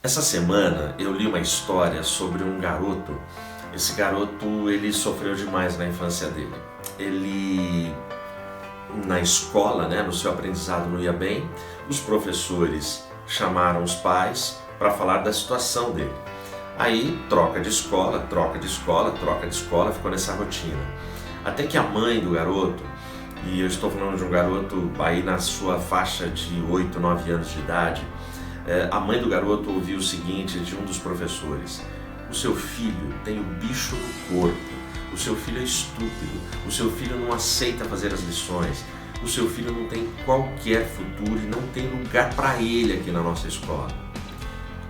Essa semana eu li uma história sobre um garoto. Esse garoto, ele sofreu demais na infância dele. Ele, na escola, no seu aprendizado não ia bem. Os professores chamaram os pais para falar da situação dele. Aí troca de escola, troca de escola, troca de escola, ficou nessa rotina. Até que a mãe do garoto, e eu estou falando de um garoto aí na sua faixa de 8, 9 anos de idade, a mãe do garoto ouviu o seguinte de um dos professores: o seu filho tem o bicho no corpo, o seu filho é estúpido, o seu filho não aceita fazer as lições, o seu filho não tem qualquer futuro e não tem lugar para ele aqui na nossa escola.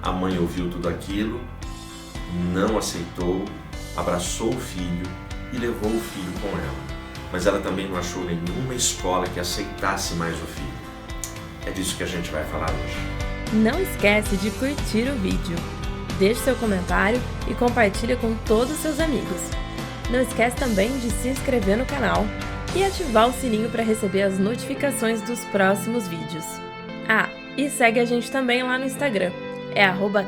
A mãe ouviu tudo aquilo, não aceitou, abraçou o filho e levou o filho com ela. Mas ela também não achou nenhuma escola que aceitasse mais o filho. É disso que a gente vai falar hoje. Não esquece de curtir o vídeo, deixe seu comentário e compartilha com todos os seus amigos. Não esquece também de se inscrever no canal e ativar o sininho para receber as notificações dos próximos vídeos. Ah, e segue a gente também lá no Instagram,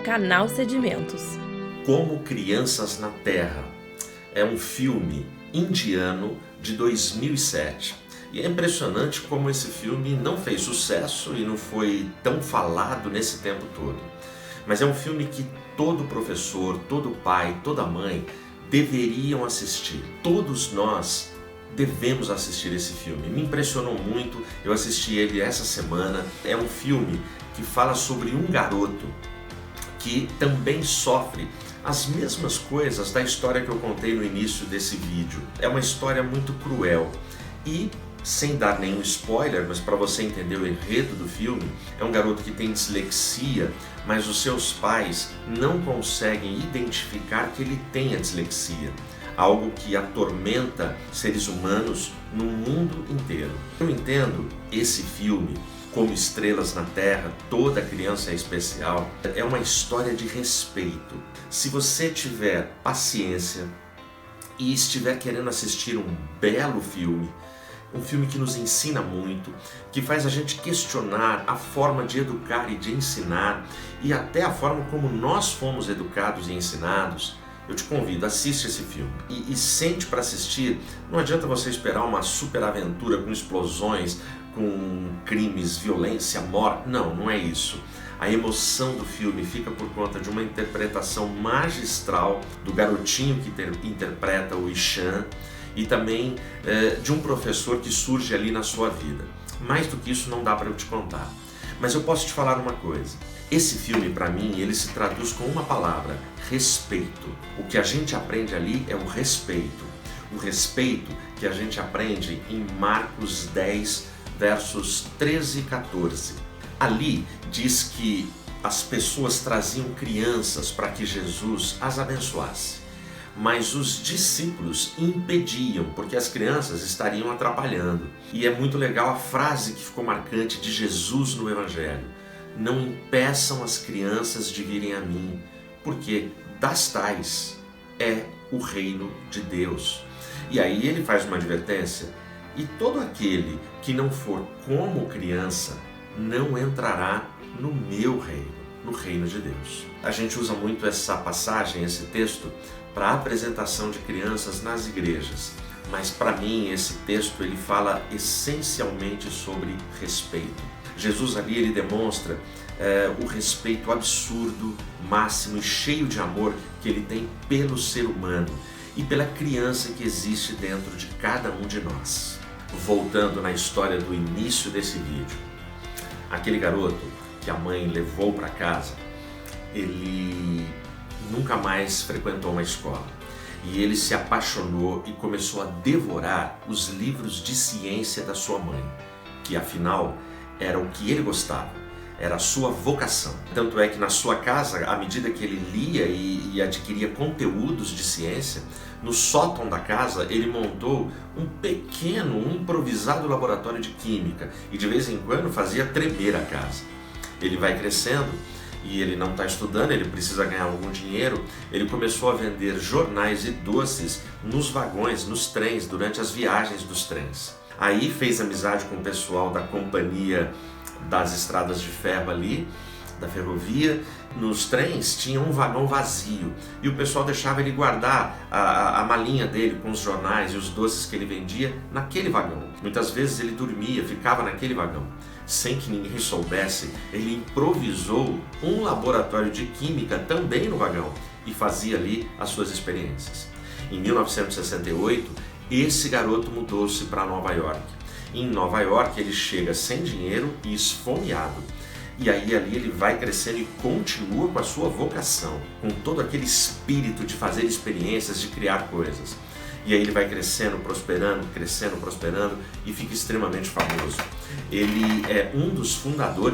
@canal Sedimentos. Como Crianças na Terra é um filme indiano de 2007. E é impressionante como esse filme não fez sucesso e não foi tão falado nesse tempo todo. Mas é um filme que todo professor, todo pai, toda mãe deveriam assistir. Todos nós devemos assistir esse filme. Me impressionou muito, eu assisti ele essa semana. É um filme que fala sobre um garoto que também sofre as mesmas coisas da história que eu contei no início desse vídeo. É uma história muito cruel e, sem dar nenhum spoiler, mas para você entender o enredo do filme, é um garoto que tem dislexia, mas os seus pais não conseguem identificar que ele tem a dislexia, algo que atormenta seres humanos no mundo inteiro. Eu entendo esse filme como Estrelas na Terra, toda criança é especial. É uma história de respeito. Se você tiver paciência e estiver querendo assistir um belo filme, um filme que nos ensina muito, que faz a gente questionar a forma de educar e de ensinar e até a forma como nós fomos educados e ensinados, eu te convido, assiste esse filme e sente para assistir. Não adianta você esperar uma super aventura com explosões, com crimes, violência, morte. Não é isso. A emoção do filme fica por conta de uma interpretação magistral do garotinho que interpreta o Ishan e também de um professor que surge ali na sua vida. Mais do que isso não dá para eu te contar. Mas eu posso te falar uma coisa. Esse filme, para mim, ele se traduz com uma palavra: respeito. O que a gente aprende ali é o respeito. O respeito que a gente aprende em Marcos 10, versos 13 e 14. Ali diz que as pessoas traziam crianças para que Jesus as abençoasse. Mas os discípulos impediam, porque as crianças estariam atrapalhando. E é muito legal a frase que ficou marcante de Jesus no Evangelho: não impeçam as crianças de virem a mim, porque das tais é o reino de Deus. E aí ele faz uma advertência: e todo aquele que não for como criança não entrará no meu reino, no reino de Deus. A gente usa muito essa passagem, esse texto, para a apresentação de crianças nas igrejas. Mas para mim esse texto ele fala essencialmente sobre respeito. Jesus ali ele demonstra o respeito absurdo, máximo e cheio de amor que ele tem pelo ser humano e pela criança que existe dentro de cada um de nós. Voltando na história do início desse vídeo, aquele garoto que a mãe levou para casa, ele nunca mais frequentou uma escola e ele se apaixonou e começou a devorar os livros de ciência da sua mãe, que afinal era o que ele gostava, era a sua vocação. Tanto é que na sua casa, à medida que ele lia e adquiria conteúdos de ciência, no sótão da casa ele montou um pequeno, um improvisado laboratório de química e de vez em quando fazia tremer a casa. Ele vai crescendo e ele não está estudando, ele precisa ganhar algum dinheiro. Ele começou a vender jornais e doces nos vagões, nos trens, durante as viagens dos trens. Aí fez amizade com o pessoal da companhia das estradas de ferro ali, da ferrovia, nos trens tinha um vagão vazio e o pessoal deixava ele guardar a malinha dele com os jornais e os doces que ele vendia naquele vagão. Muitas vezes ele dormia, ficava naquele vagão. Sem que ninguém soubesse, ele improvisou um laboratório de química também no vagão e fazia ali as suas experiências. Em 1968, esse garoto mudou-se para Nova York. Em Nova York ele chega sem dinheiro e esfomeado. E aí ali ele vai crescendo e continua com a sua vocação, com todo aquele espírito de fazer experiências, de criar coisas. E aí ele vai crescendo, prosperando e fica extremamente famoso. Ele é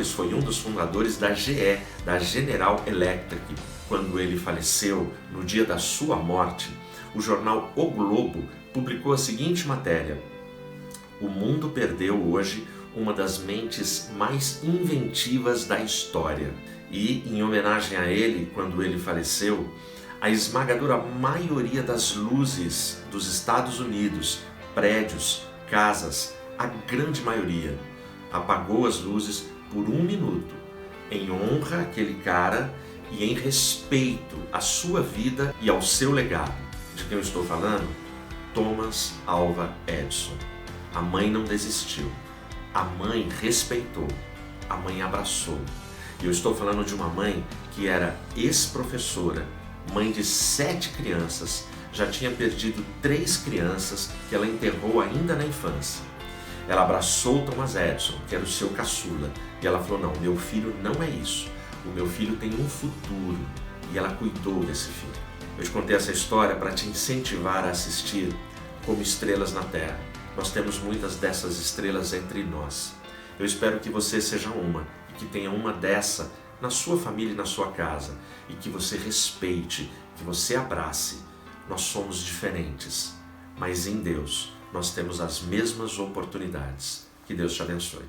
foi um dos fundadores da GE, da General Electric. Quando ele faleceu, no dia da sua morte, o jornal O Globo publicou a seguinte matéria: o mundo perdeu hoje uma das mentes mais inventivas da história. E, em homenagem a ele, quando ele faleceu, a esmagadora maioria das luzes dos Estados Unidos, prédios, casas, a grande maioria, apagou as luzes por 1 minuto, em honra àquele cara e em respeito à sua vida e ao seu legado. De quem eu estou falando? Thomas Alva Edison. A mãe não desistiu. A mãe respeitou, a mãe abraçou. E eu estou falando de uma mãe que era ex-professora, mãe de 7 crianças, já tinha perdido 3 crianças que ela enterrou ainda na infância. Ela abraçou Thomas Edison, que era o seu caçula, e ela falou: não, meu filho não é isso, o meu filho tem um futuro, e ela cuidou desse filho. Eu te contei essa história para te incentivar a assistir Como Estrelas na Terra. Nós temos muitas dessas estrelas entre nós. Eu espero que você seja uma e que tenha uma dessa na sua família e na sua casa e que você respeite, que você abrace. Nós somos diferentes, mas em Deus nós temos as mesmas oportunidades. Que Deus te abençoe.